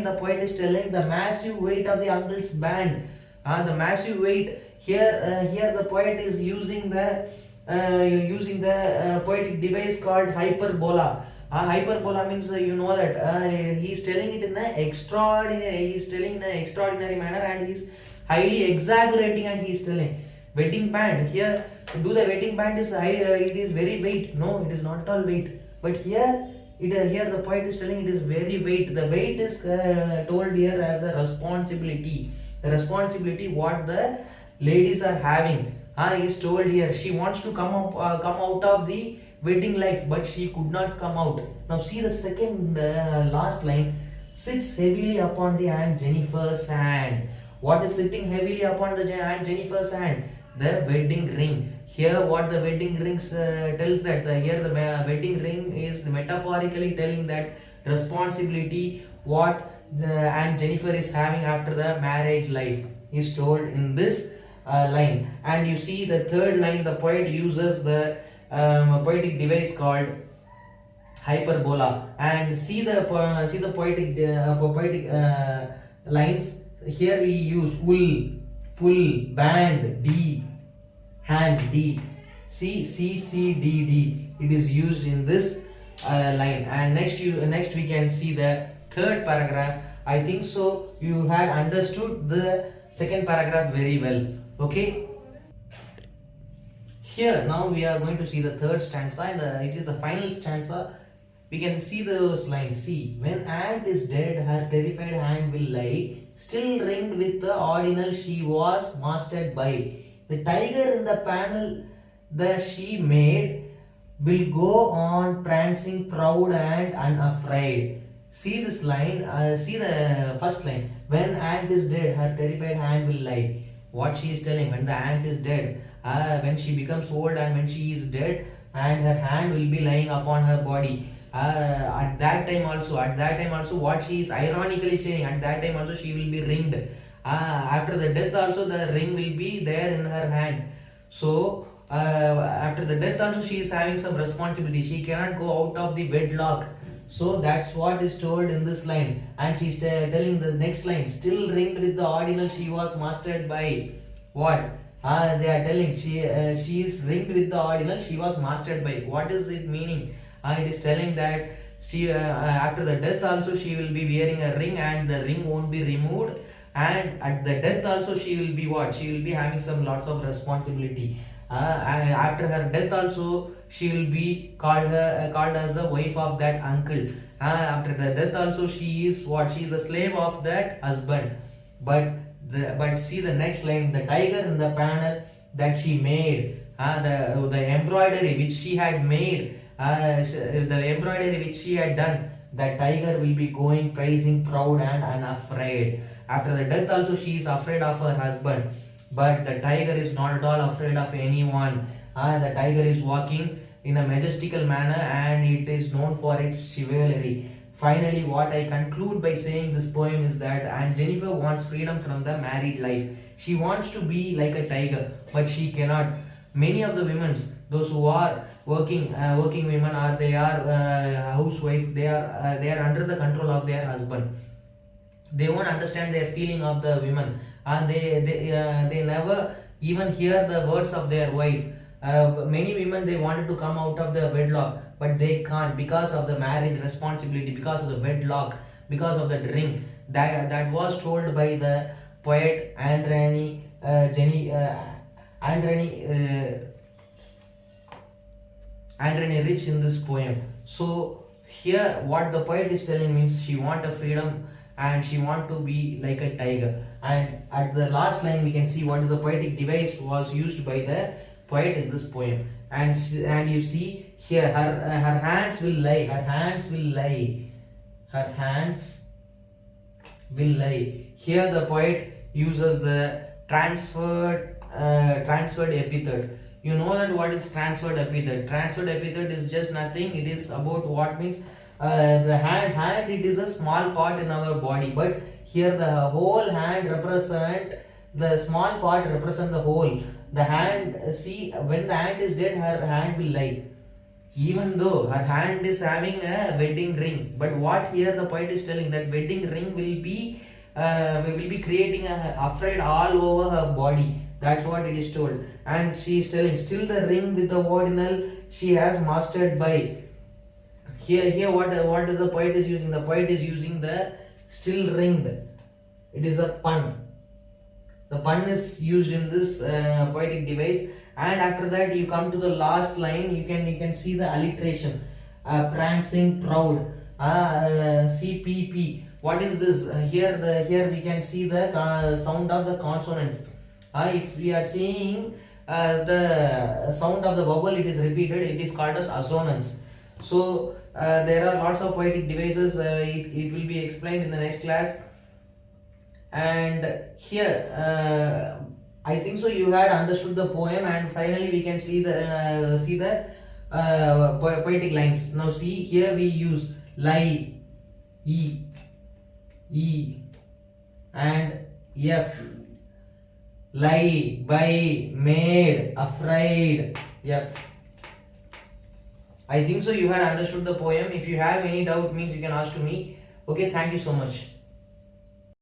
the poet is telling the massive weight of the uncle's band. The massive weight here. Here the poet is using the poetic device called hyperbola. Hyperbola means you know that he is telling it in an extraordinary. He is telling in an extraordinary manner, and he is highly exaggerating, and he is telling wedding band. Here, to do the wedding band is high. It is very weight. No, it is not at all weight. But here, here the poet is telling it is very weight. The weight is told here as a responsibility. The responsibility what the ladies are having is told here. She wants to come out of the wedding life, but she could not come out. Now see the second last line. Sits heavily upon the Aunt Jennifer's hand. What is sitting heavily upon the Aunt Jennifer's hand? The wedding ring. Here what the wedding rings tells that here the wedding ring is metaphorically telling that responsibility what Aunt Jennifer is having after the marriage life is told in this line. And you see the third line, the poet uses the poetic device called hyperbola. And see the poetic lines. Here we use wool, pull, band, D, hand, D, C, C, C, D, D. It is used in this line. And next we can see the third paragraph. I think so you had understood the second paragraph very well. Okay. Here now we are going to see the third stanza, and it is the final stanza. We can see those lines. See, when aunt is dead, her terrified hand will lie, still ringed with the ordinal she was mastered by. The tiger in the panel that she made will go on prancing proud and unafraid. See this line, see the first line. When aunt is dead, her terrified hand will lie. What she is telling, when the aunt is dead, when she becomes old and when she is dead, and her hand will be lying upon her body. At that time also what she is ironically saying, at that time also she will be ringed. After the death also the ring will be there in her hand. So after the death also she is having some responsibility. She cannot go out of the wedlock. So that's what is told in this line. And she is telling the next line, still ringed with the ordinal she was mastered by. What? They are telling she is ringed with the ordinal she was mastered by. What is it meaning? It is telling that she after the death also she will be wearing a ring, and the ring won't be removed, and at the death also she will be what? She will be having some lots of responsibility. After her death also she will be called as the wife of that uncle. After the death also she is what? She is a slave of that husband. But see the next line, the tiger in the panel that she made, the embroidery which she had made, the embroidery which she had done, the tiger will be going praising proud and unafraid. After the death also she is afraid of her husband, but the tiger is not at all afraid of anyone. The tiger is walking in a majestical manner, and it is known for its chivalry. Finally, what I conclude by saying this poem is that Aunt Jennifer wants freedom from the married life. She wants to be like a tiger, but she cannot. Many of the women, those who are working women, or they are housewife, they are under the control of their husband. They won't understand their feeling of the women, and they never even hear the words of their wife. Many women, they wanted to come out of the wedlock, but they can't because of the marriage responsibility, because of the wedlock, because of the ring that was told by the poet Andreni Rich in this poem. So here what the poet is telling means she want a freedom, and she want to be like a tiger. And at the last line we can see what is the poetic device was used by the poet in this poem. And you see here her hands will lie, her hands will lie, her hands will lie. Here the poet uses the transferred epithet. You know that what is transferred epithet? Transferred epithet is just nothing. It is about what means the hand. It is a small part in our body, but here the whole hand represent the small part represent the whole. The hand, see, when the hand is dead, her hand will lie. even though her hand is having a wedding ring, but what here the poet is telling, that wedding ring will be creating a afraid all over her body. That's what it is told. And she is telling, still the ring with the ordinal she has mastered by. Here what is the poet is using? The poet is using the still ringed. It is a pun. The pun is used in this poetic device. And after that you come to the last line. You can see the alliteration, prancing proud, CPP. What is this? Here we can see the sound of the consonants. If we are seeing the sound of the vowel, it is repeated, it is called as assonance. So there are lots of poetic devices. It will be explained in the next class. And here I think so you had understood the poem, and finally we can see the poetic lines. Now see, here we use lie, e, and f. Lie, by, made, afraid, f. I think so you had understood the poem. If you have any doubt, means you can ask to me. Okay, thank you so much.